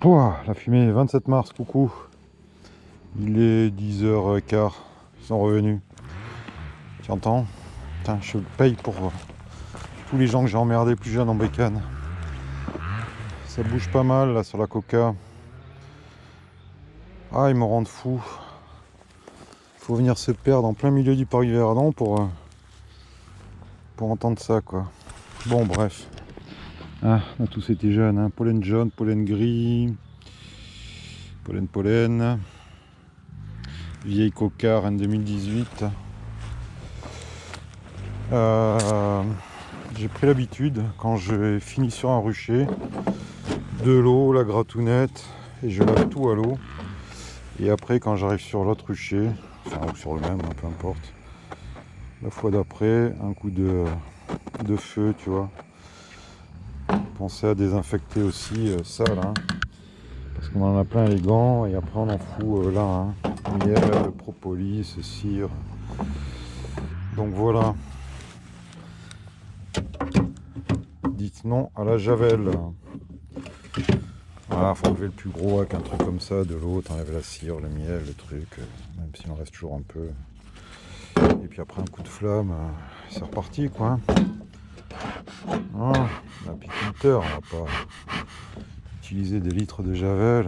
Pouah, la fumée, 27 mars, coucou. Il est 10h15, ils sont revenus. Tu entends? Putain, je paye pour tous les gens que j'ai emmerdés plus jeunes en bécane. Ça bouge pas mal là sur la coca. Ah, ils me rendent fou. Faut venir se perdre en plein milieu du parc Verdon pour entendre ça, quoi. Bon, bref. Ah, on a tous été jeunes, hein. Pollen jaune, pollen gris, pollen. Vieille coca, reine 2018. J'ai pris l'habitude, quand je finis sur un rucher, de l'eau, la gratounette, et je lave tout à l'eau. Et après, quand j'arrive sur l'autre rucher, enfin ou sur le même, peu importe, la fois d'après, un coup de feu, tu vois. Pensez à désinfecter aussi ça là, parce qu'on en a plein les gants, et après on en fout là, hein. Miel, propolis, cire. Donc voilà. Dites non à la javel. Voilà, faut enlever le plus gros avec un truc comme ça, de l'eau, t'enlèves la cire, le miel, le truc, même s'il en reste toujours un peu. Et puis après un coup de flamme, c'est reparti quoi. Ah, l'apiculteur, on va pas utiliser des litres de javel.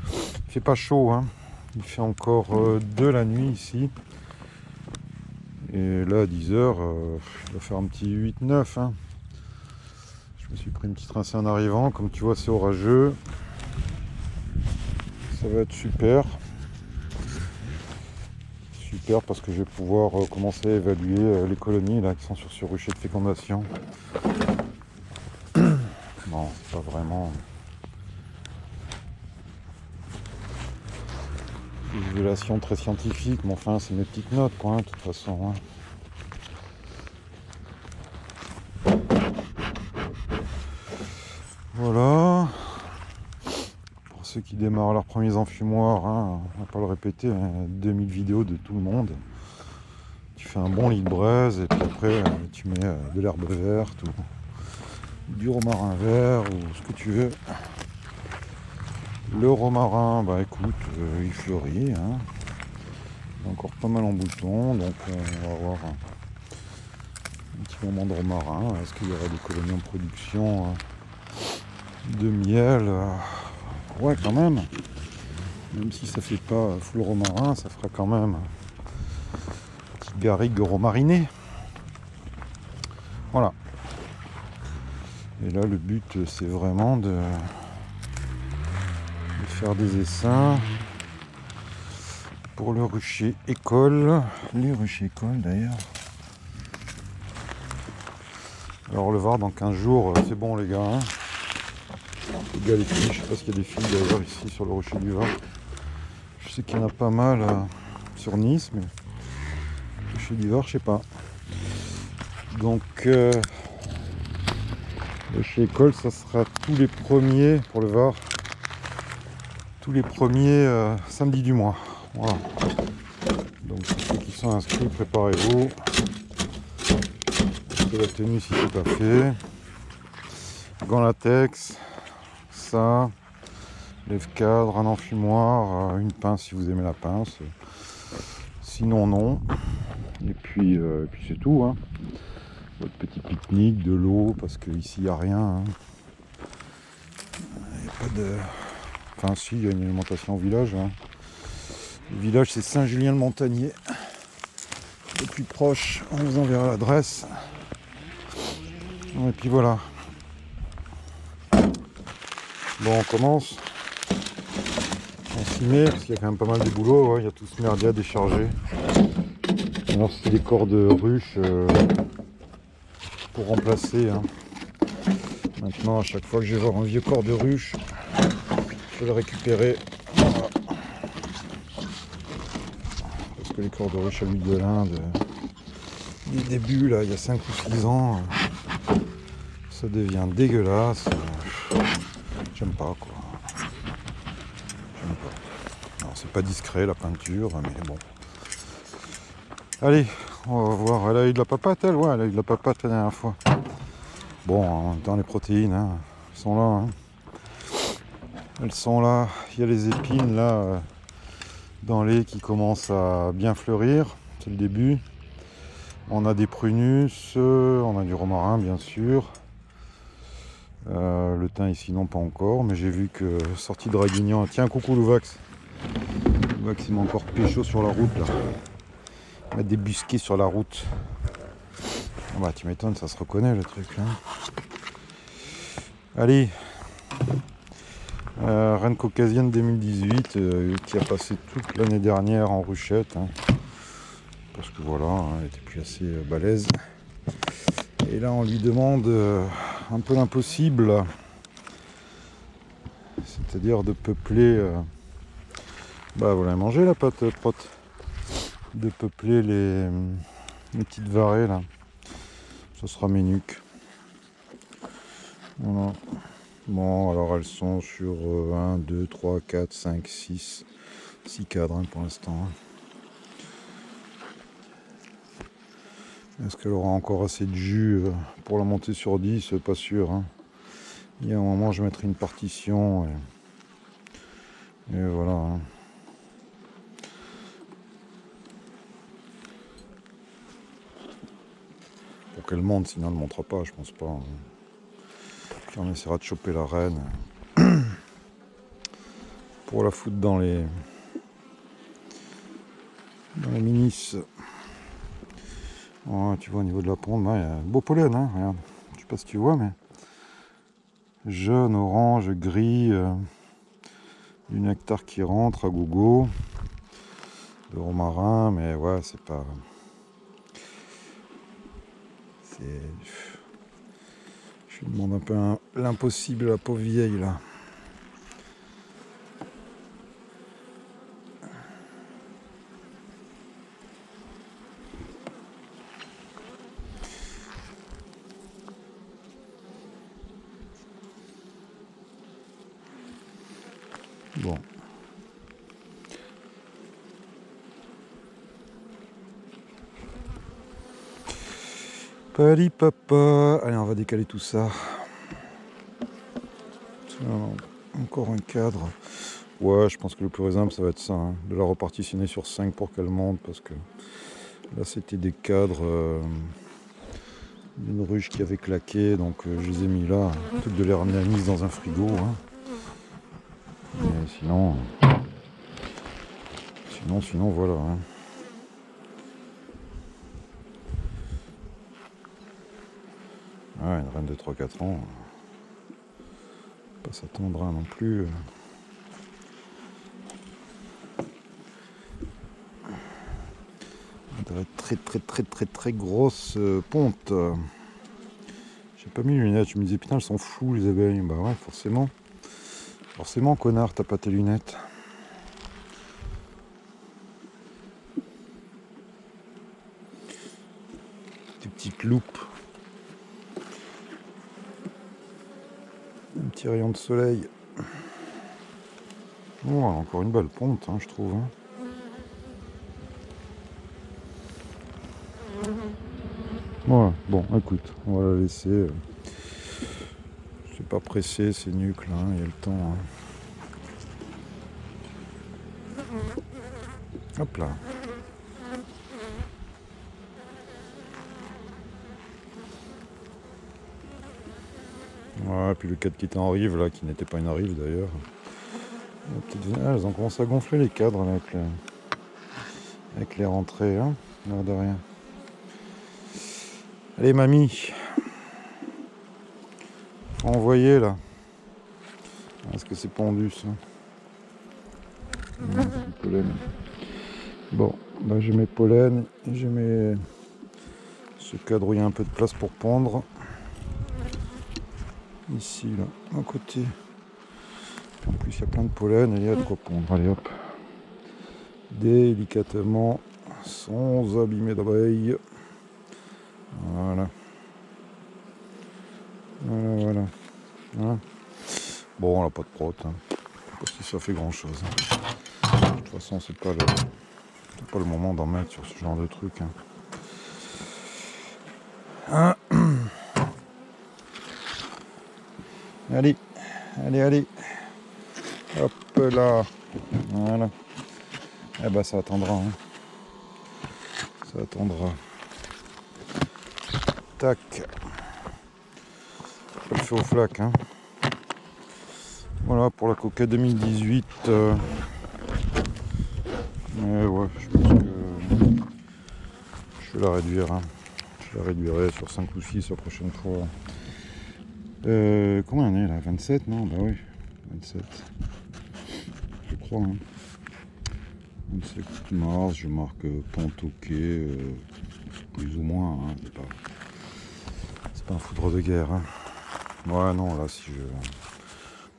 Il fait pas chaud, hein. Il fait encore de la nuit ici. Et là à 10h, il va faire un petit 8-9. Hein. Je me suis pris une petite rincée en arrivant, comme tu vois c'est orageux. Ça va être super. Super parce que je vais pouvoir commencer à évaluer les colonies là, qui sont sur ce rucher de fécondation. Bon, c'est pas vraiment une révélation très scientifique, mais enfin c'est mes petites notes quoi, hein, de toute façon. Hein. Voilà. Pour ceux qui démarrent leurs premiers enfumoirs, hein, on va pas le répéter, hein, 2000 vidéos de tout le monde. Tu fais un bon lit de braise et puis après tu mets de l'herbe verte ou du romarin vert ou ce que tu veux. Le romarin, bah écoute, il fleurit. Hein. Il est encore pas mal en bouton, donc on va avoir un petit moment de romarin. Est-ce qu'il y aura des colonies en production de miel? Ouais, quand même. Même si ça fait pas full romarin, ça fera quand même une petite garrigue romarinée. Voilà. Et là, le but, c'est vraiment de faire des essaims pour le rucher école. Les ruchers école d'ailleurs. Alors le Var dans 15 jours, c'est bon les gars. Hein. Les gars, les filles, je sais pas s'il y a des filles d'ailleurs ici sur le rucher du Var. Je sais qu'il y en a pas mal sur Nice, mais le rucher du Var, je sais pas. Donc le rucher école, ça sera tous les premiers pour le Var. Tous les premiers samedis du mois. Voilà. Donc pour ceux qui sont inscrits, préparez-vous. De la tenue si c'est pas fait. Gants latex, ça, lève-cadre, un enfumoir, une pince si vous aimez la pince. Sinon non. Et puis c'est tout. Hein. Votre petit pique-nique, de l'eau, parce qu'ici il n'y a rien. Hein. Il n'y a pas de. Enfin si, il y a une alimentation au village. Hein. Le village c'est Saint-Julien-le-Montagnier. Le plus proche, on vous enverra l'adresse. Et puis voilà. Bon, on commence. On s'y met, parce qu'il y a quand même pas mal de boulot. Ouais, il y a tout ce merdier à décharger. Alors c'est des corps de ruche pour remplacer. Hein. Maintenant, à chaque fois que je vais voir un vieux corps de ruche, je vais le récupérer. Voilà. Parce que les corps de ruche à l'huile de l'Inde, du début, là, il y a 5 ou 6 ans, ça devient dégueulasse. J'aime pas quoi. J'aime pas. Alors c'est pas discret la peinture, mais bon. Allez, on va voir. Elle a eu de la papate elle? Ouais, elle a eu de la papate la dernière fois. Bon, en même temps les protéines, hein, sont là. Hein. Elles sont là. Il y a les épines là dans les qui commencent à bien fleurir. C'est le début. On a des prunus, on a du romarin bien sûr. Le thym ici non pas encore, mais j'ai vu que sorti de Draguignan. Tiens, coucou Louvax. Louvax il m'a encore pécho sur la route là. Mettre des busquets sur la route. Ah bah tu m'étonnes, ça se reconnaît le truc là. Allez. Reine caucasienne 2018 qui a passé toute l'année dernière en ruchette. Hein, parce que voilà, hein, elle était plus assez balèze. Et là on lui demande un peu l'impossible. C'est-à-dire de peupler... bah vous l'avez mangé la pâte prot. De peupler les petites varées là. Ce sera mes nuques. Voilà. Bon alors elles sont sur 1, 2, 3, 4, 5, 6 cadres hein, pour l'instant. Est-ce qu'elle aura encore assez de jus pour la monter sur 10? Pas sûr. Hein. Il y a un moment je mettrai une partition et voilà. Hein. Pour qu'elle monte, sinon elle ne montera pas, je pense pas. Hein. Puis on essaiera de choper la reine pour la foutre dans les minis. Oh, tu vois au niveau de la ponte, il y a un beau pollen, hein, regarde. Je sais pas si tu vois, mais jaune, orange, gris, du nectar qui rentre à gogo, de romarin, mais ouais, c'est pas. Je lui demande un peu l'impossible à la pauvre vieille là. Bon. Pali papa. Allez, on va décaler tout ça. Encore un cadre. Ouais, je pense que le plus raisonnable, ça va être ça. Hein. De la repartitionner sur 5 pour qu'elle monte. Parce que là, c'était des cadres d'une ruche qui avait claqué. Donc, je les ai mis là. Peut-être de les ramener à Nice dans un frigo. Hein. Mais sinon, voilà. Hein. Ah, une reine de 3-4 ans. Pas s'attendre non plus. Très grosse ponte. J'ai pas mis les lunettes, je me disais putain elles sont floues les abeilles. Bah ouais forcément. Forcément connard, t'as pas tes lunettes. Des petites loupes. Un petit rayon de soleil. Oh, encore une belle ponte hein, je trouve. Hein. Ouais, bon, écoute, on va la laisser. C'est pas pressé, c'est nuque là, il y a le temps. Hein. Hop là. Ouais, puis le cadre qui était en rive là, qui n'était pas une rive d'ailleurs. Elles ont commencé à gonfler les cadres là, avec les rentrées, hein, l'air de rien. Allez mamie, faut envoyer là. Est-ce que c'est pendu ça? Pollen. Bon, bah j'ai mes pollens, j'ai mes... Ce cadre où il y a un peu de place pour pondre. Ici là, à côté. En plus il y a plein de pollen et il y a de quoi pondre. Allez hop. Délicatement, sans abîmer d'abeilles. Voilà. Voilà. Hein. Bon, on n'a pas de prot. Hein. Pas si ça fait grand chose. Hein. De toute façon, c'est pas le moment d'en mettre sur ce genre de truc. Hein. Allez. Hop là. Voilà. Eh ben ça attendra. Hein. Ça attendra. Tac. Je le fais au flac. Hein. Voilà pour la Coca 2018. Mais ouais, je pense que je vais la réduire. Hein. Je la réduirai sur 5 ou 6 la prochaine fois. Combien on est là? 27? Non, bah oui, 27. Je crois. Hein. 27 mars, je marque Pantoquet, plus ou moins. Hein. C'est pas un foudre de guerre. Hein. Ouais, non, là, si je.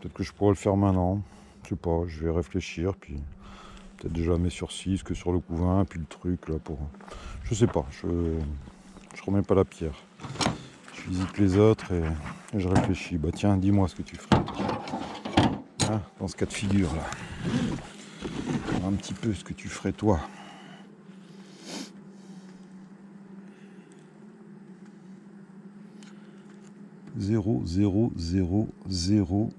Peut-être que je pourrais le faire maintenant. Je sais pas, je vais réfléchir. Puis peut-être déjà mes sur 6 que sur le couvain. Puis le truc là pour. Je sais pas, je remets pas la pierre. Je visite les autres et je réfléchis. Bah tiens, dis-moi ce que tu ferais. Hein, dans ce cas de figure là. Un petit peu ce que tu ferais toi. Zéro, zéro, zéro, zéro,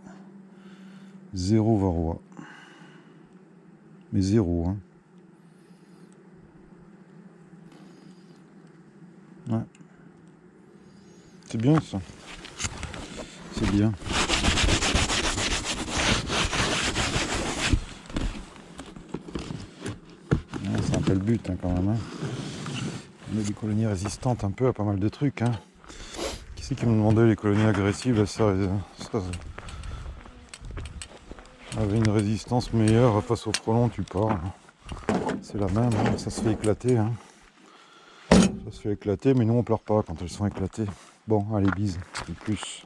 zéro varroa. Mais zéro, hein. Ouais. C'est bien ça. C'est bien. Ouais, c'est un peu le but hein, quand même. Hein. On a des colonies résistantes un peu à pas mal de trucs. Hein. Qui c'est qui me demandait les colonies agressives? Ça avait une résistance meilleure face au frelon, tu pars. C'est la même, hein. Ça se fait éclater. Hein. Ça se fait éclater, mais nous on pleure pas quand elles sont éclatées. Bon, allez, bise, et plus.